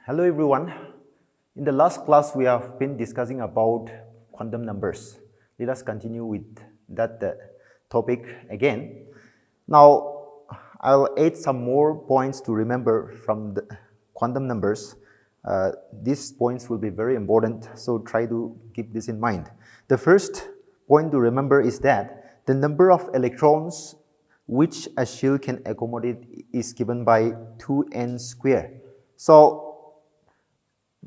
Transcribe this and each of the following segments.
Hello everyone. In the last class we have been discussing about quantum numbers. Let us continue with that topic again. Now I'll add some more points to remember from the quantum numbers. These points will be very important, so try to keep this in mind. The first point to remember is that the number of electrons which a shell can accommodate is given by 2n squared. So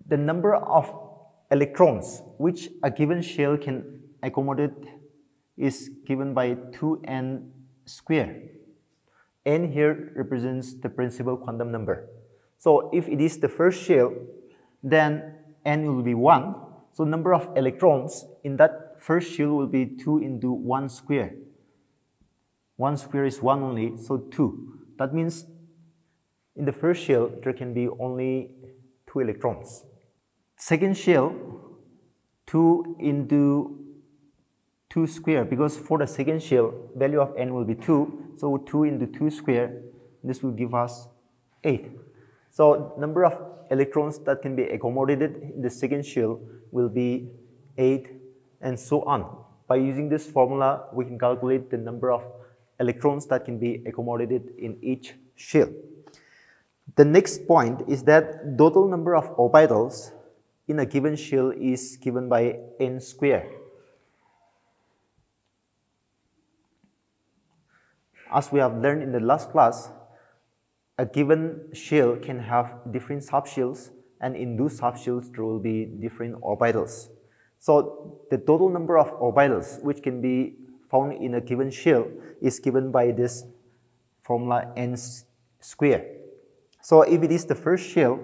the number of electrons which a given shell can accommodate is given by 2n squared. N here represents the principal quantum number. So if it is the first shell, then n will be 1. So number of electrons in that first shell will be 2 into 1 square. 1 square is 1 only, so 2. That means in the first shell there can be only 2 electrons. Second shell, 2 into 2 square, because for the second shell value of n will be 2, so 2 into 2 square, this will give us 8. So number of electrons that can be accommodated in the second shell will be 8 and so on. By using this formula we can calculate the number of electrons that can be accommodated in each shell. The next point is that total number of orbitals in a given shell is given by n squared. As we have learned in the last class, a given shell can have different subshells, and in those subshells there will be different orbitals. So the total number of orbitals which can be found in a given shell is given by this formula n squared. So if it is the first shell,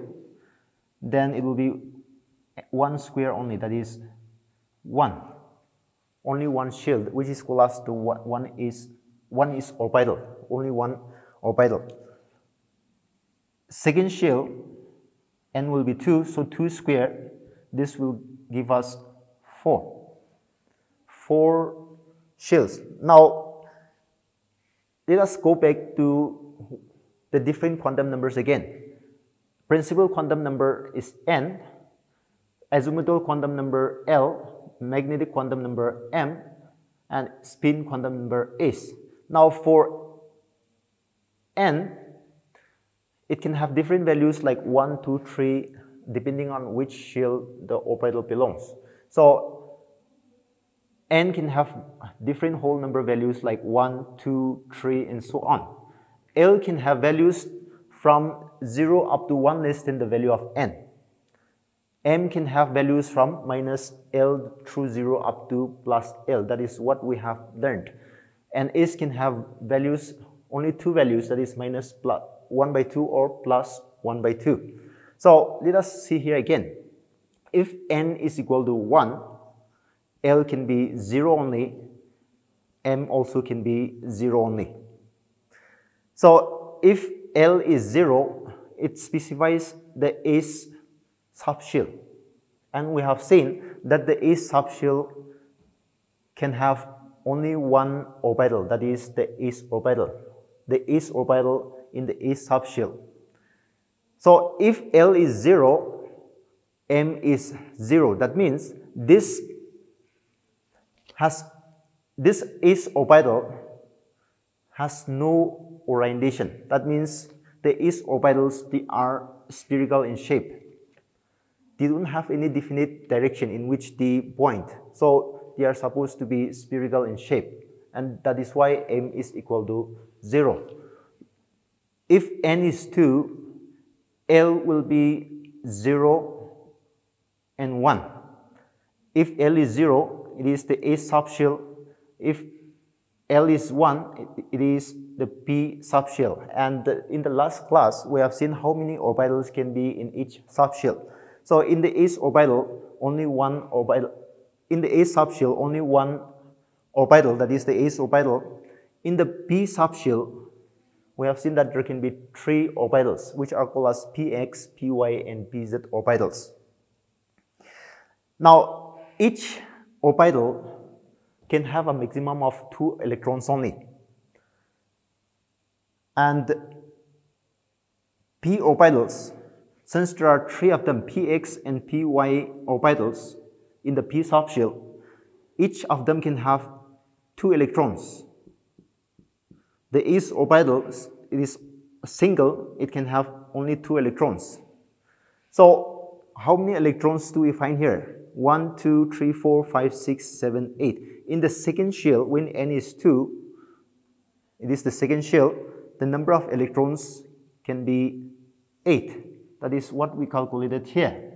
then it will be 1 square only, that is 1. Only one shell, which is called as the one is orbital, only one orbital. Second shell, n will be 2, so 2 square, this will give us 4. 4 shells. Now let us go back to the different quantum numbers again. Principal quantum number is n, azimuthal quantum number L, magnetic quantum number M, and spin quantum number S. Now for n, it can have different values like 1, 2, 3 depending on which shell the orbital belongs. So n can have different whole number values like 1, 2, 3 and so on. L can have values from 0 up to 1 less than the value of n. M can have values from minus L through 0 up to plus L. That is what we have learned. And S can have values, only 2 values, that is minus plus 1 by 2 or plus 1 by 2. So let us see here again. If n is equal to 1, L can be 0 only, M also can be 0 only. So if L is 0, it specifies the S subshell, and we have seen that the S subshell can have only one orbital, that is the S orbital. The S orbital in the S subshell. So if L is 0, M is 0. That means this S orbital has no orientation. That means the S orbitals, they are spherical in shape. They don't have any definite direction in which they point. So they are supposed to be spherical in shape, and that is why M is equal to 0. If n is 2, L will be 0 and 1. If L is 0, it is the S subshell. If L is 1, it is the P subshell. And in the last class, we have seen how many orbitals can be in each subshell. So in the S orbital, only one orbital. In the S subshell, only one orbital, that is the S orbital. In the P subshell, we have seen that there can be 3 orbitals, which are called as Px, Py, and Pz orbitals. Now, each orbital can have a maximum of 2 electrons only. And p orbitals Since there are 3 of them, px and py orbitals in the p subshell, each of them can have 2 electrons. The s orbital is single, it can have only 2 electrons. So how many electrons do we find here? 1, 2, 3, 4, 5, 6, 7, 8. In the second shell, when n is 2, it is the second shell, the number of electrons can be 8. That is what we calculated here.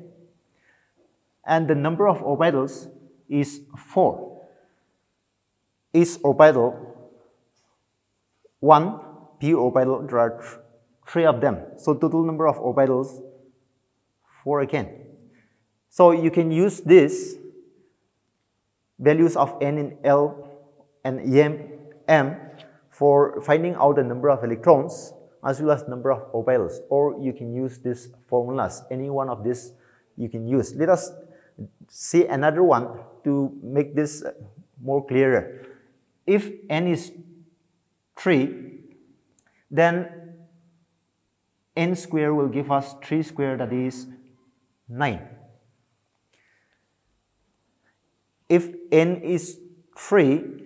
And the number of orbitals is 4. S orbital 1, p orbital, there are 3 of them. So total number of orbitals 4 again. So you can use this values of n in L and m for finding out the number of electrons as well as number of orbitals, or you can use these formulas. Any one of these you can use. Let us see another one to make this more clearer. If n is 3, then n square will give us 3 square, that is 9. If n is 3,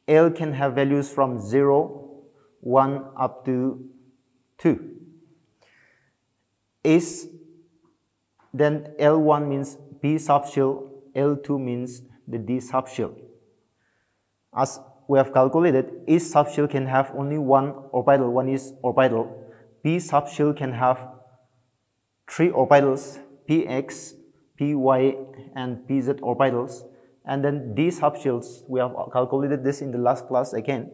L can have values from 0, 1 up to 2. Then L1 means P subshell, L2 means the D subshell. As we have calculated, each subshell can have only 1 orbital, 1 s orbital. P subshell can have 3 orbitals, Px, Py, and Pz orbitals. And then D subshells, we have calculated this in the last class again.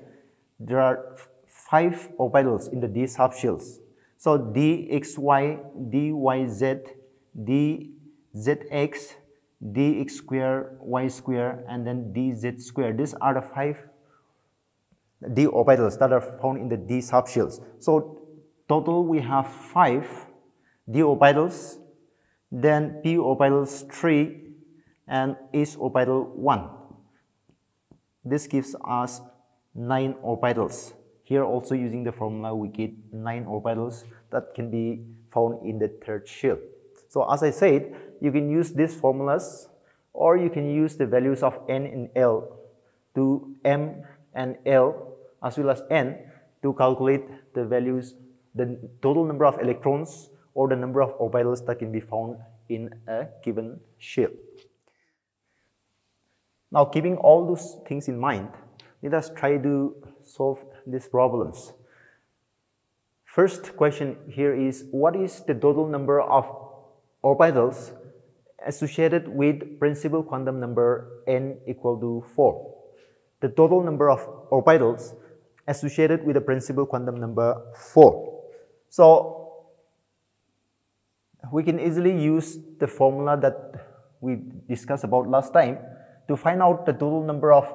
There are 5 orbitals in the D subshells. So dxy, dyz, dzx, dx square, y square, and then dz square. These are the 5 D orbitals that are found in the D subshells. So total we have 5 D orbitals, then P orbitals 3, and S orbital 1. This gives us 9 orbitals. Here also using the formula we get 9 orbitals that can be found in the third shell. So as I said, you can use these formulas, or you can use the values of n and L to m and L as well as n to calculate the values, the total number of electrons or the number of orbitals that can be found in a given shell. Now, keeping all those things in mind, let us try to solve these problems. First question here is, what is the total number of orbitals associated with principal quantum number n equal to 4? The total number of orbitals associated with the principal quantum number 4. So, we can easily use the formula that we discussed about last time to find out the total number of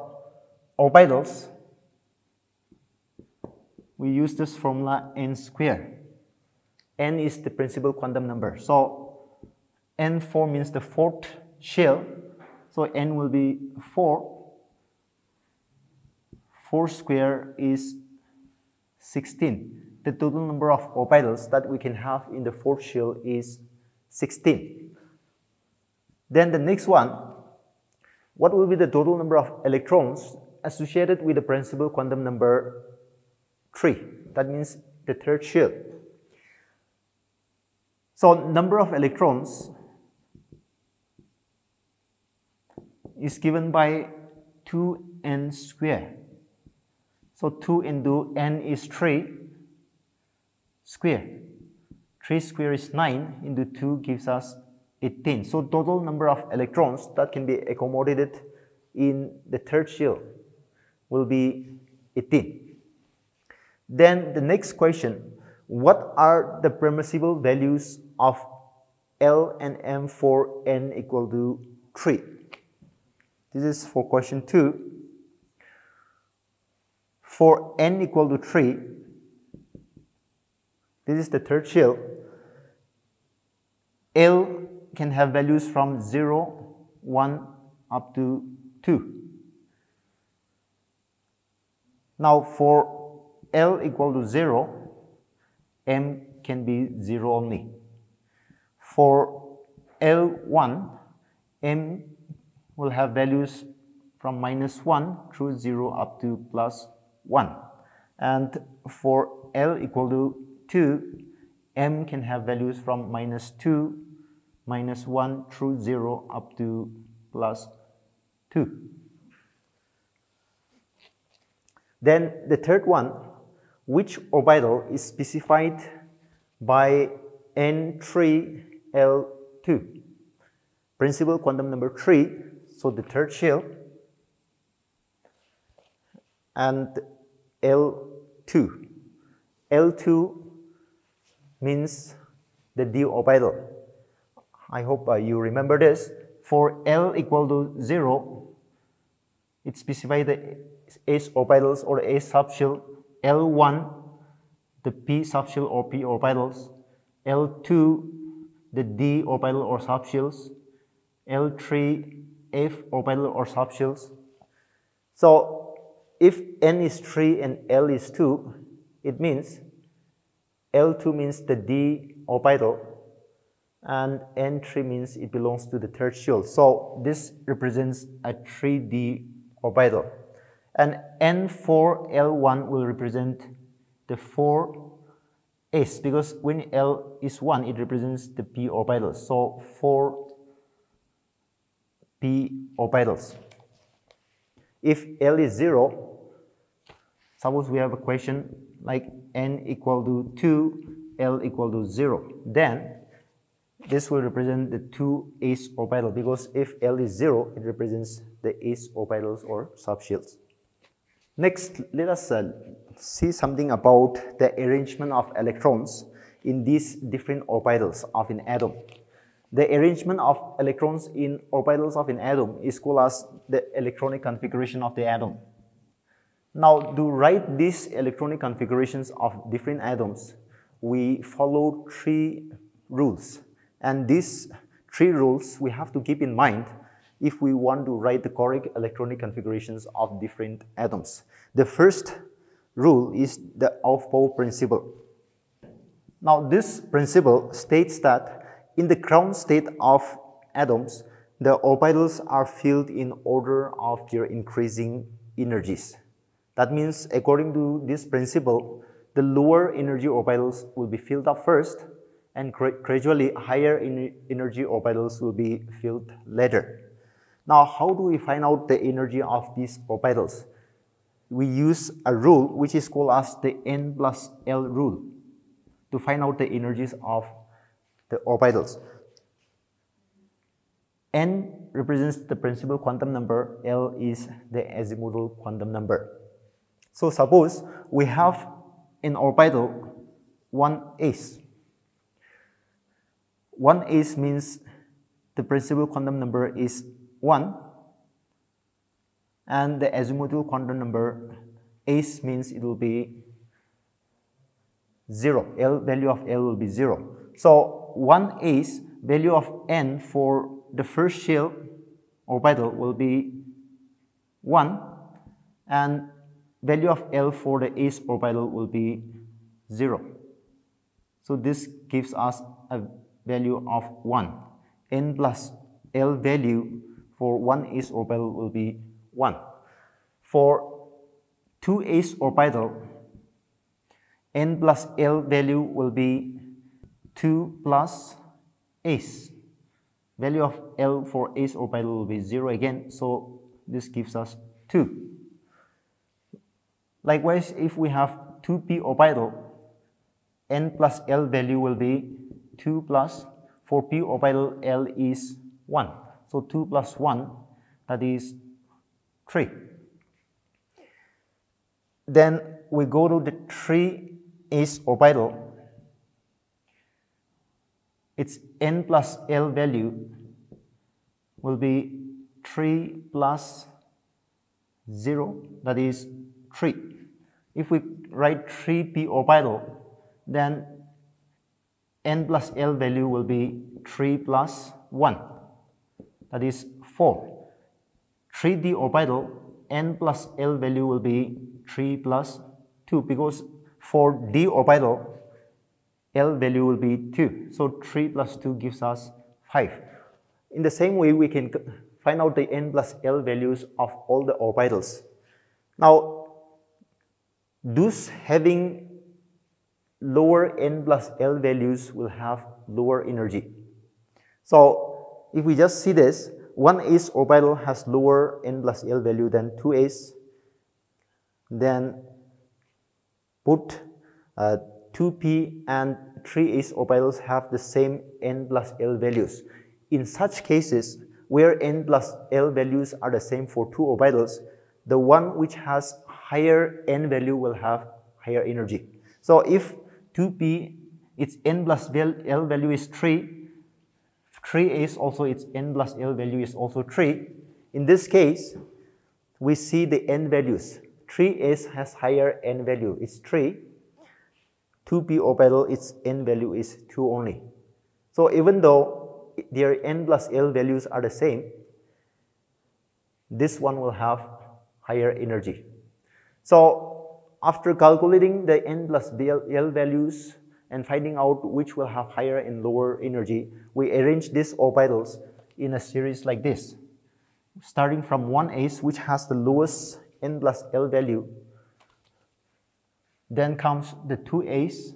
orbitals. We use this formula n square. N is the principal quantum number. So n4 means the 4th shell. So n will be 4. 4 square is 16. The total number of orbitals that we can have in the 4th shell is 16. Then the next one, what will be the total number of electrons associated with the principal quantum number 3? That means the 3rd shell. So number of electrons is given by 2n square. So 2 into n is 3 square. 3 square is 9 into 2 gives us 18. So total number of electrons that can be accommodated in the 3rd shell will be 18. Then the next question, what are the permissible values of L and M for n equal to 3? This is for question 2. For n equal to 3, this is the 3rd shell. L can have values from 0, 1 up to 2. Now for L equal to 0, M can be 0 only. For L1, m will have values from -1 through 0 up to +1. And for L equal to 2, m can have values from -2, -1 through 0 up to +2. Then the third one, which orbital is specified by N3L2? Principal quantum number 3, so the third shell, and L2. L2 means the d orbital. I hope you remember this. For L equal to 0, it specifies the s orbitals or s subshell. L1, the p subshell or p orbitals. L2, the d orbital or subshells. L3, f orbital or subshells. So if n is 3 and L is 2, it means L2 means the d orbital and N3 means it belongs to the third shell. So this represents a 3d orbital. And N4L1 will represent the 4s, because when L is 1, it represents the p orbitals. So 4 p orbitals. If L is 0, suppose we have a question like n equal to 2, L equal to 0, then this will represent the 2 s orbital, because if L is 0, it represents the s orbitals or subshells. Next, let us see something about the arrangement of electrons in these different orbitals of an atom. The arrangement of electrons in orbitals of an atom is called as the electronic configuration of the atom. Now, to write these electronic configurations of different atoms, we follow 3 rules. And these 3 rules we have to keep in mind if we want to write the correct electronic configurations of different atoms. The first rule is the Aufbau principle. Now, this principle states that in the ground state of atoms, the orbitals are filled in order of their increasing energies. That means, according to this principle, the lower energy orbitals will be filled up first, and gradually higher energy orbitals will be filled later. Now, how do we find out the energy of these orbitals? We use a rule which is called as the N plus L rule to find out the energies of the orbitals. N represents the principal quantum number, L is the azimuthal quantum number. So suppose we have an orbital 1s. 1s means the principal quantum number is 1, and the azimuthal quantum number s means it will be 0. L value of L will be 0. So 1s, value of n for the first shell orbital will be 1, and value of L for the s orbital will be 0. So this gives us a value of 1. N plus L value for 1s orbital will be 1. For 2s orbital, N plus L value will be 2 plus s. Value of L for s orbital will be 0 again, so this gives us 2. Likewise, if we have 2p orbital, N plus L value will be 2 plus, for p orbital L is 1. So 2 plus 1, that is 3. Then we go to the 3s orbital. Its N plus L value will be 3 plus 0, that is 3. If we write 3p orbital, then N plus L value will be 3 plus 1, that is 4. 3d orbital, N plus L value will be 3 plus 2, because for d orbital, L value will be 2. So 3 plus 2 gives us 5. In the same way, we can find out the n plus L values of all the orbitals. Now, those having lower n plus L values will have lower energy. So, if we just see this, 1s orbital has lower n plus L value than 2s, then put 2p and 3s orbitals have the same n plus L values. In such cases, where n plus L values are the same for two orbitals, the one which has higher n value will have higher energy. So if 2p, its n plus L value is 3, 3s also its n plus L value is also 3. In this case, we see the n values. 3s has higher n value, it's 3. 2p orbital, its n value is 2 only. So even though their n plus L values are the same, this one will have higher energy. So after calculating the n plus L values and finding out which will have higher and lower energy, we arrange these orbitals in a series like this. Starting from 1s, which has the lowest n plus L value, then comes the 2s.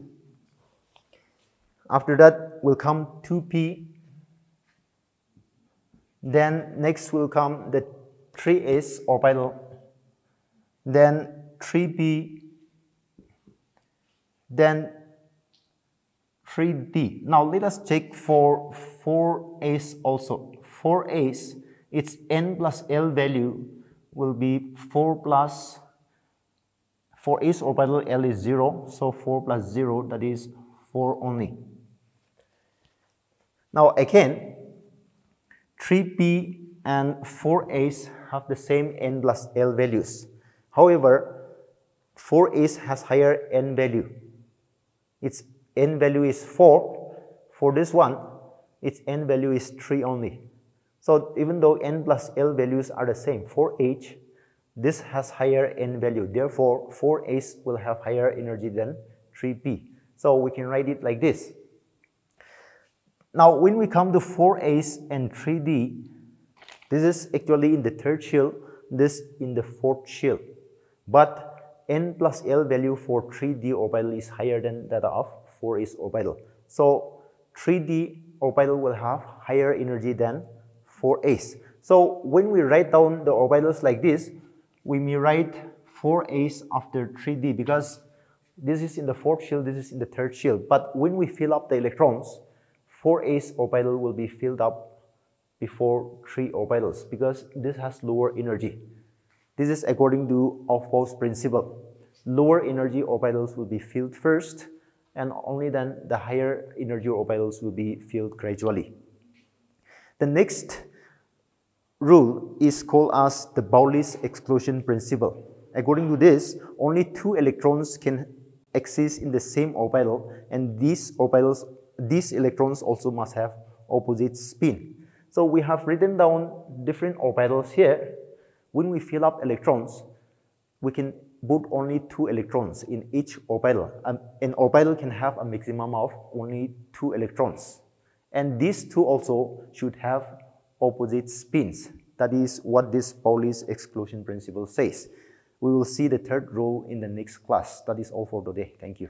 After that will come 2p. Then next will come the 3s orbital, then 3p, then 3d. Now let us check for 4s also. 4s, its n plus L value will be 4 plus, for s orbital L is 0, so 4 plus 0, that is 4 only. Now again, 3p and 4s have the same n plus L values. However, 4s has higher n value. Its n value is 4. For this one, its n value is 3 only. So even though n plus L values are the same, 4h, this has higher n value. Therefore, 4s will have higher energy than 3p. So we can write it like this. Now, when we come to 4s and 3d, this is actually in the third shell, this in the fourth shell. But n plus L value for 3d orbital is higher than that of 4s orbital. So 3d orbital will have higher energy than 4s. So when we write down the orbitals like this, we may write 4s after 3d because this is in the fourth shell, this is in the third shell. But when we fill up the electrons, 4s orbital will be filled up before 3 orbitals because this has lower energy. This is according to Aufbau's principle. Lower energy orbitals will be filled first, and only then the higher energy orbitals will be filled gradually. The next rule is called as the Pauli's exclusion principle. According to this, only 2 electrons can exist in the same orbital, and these electrons also must have opposite spin. So we have written down different orbitals here. When we fill up electrons, we can put only 2 electrons in each orbital. An orbital can have a maximum of only 2 electrons. And these 2 also should have opposite spins. That is what this Pauli's exclusion principle says. We will see the third rule in the next class. That is all for today. Thank you.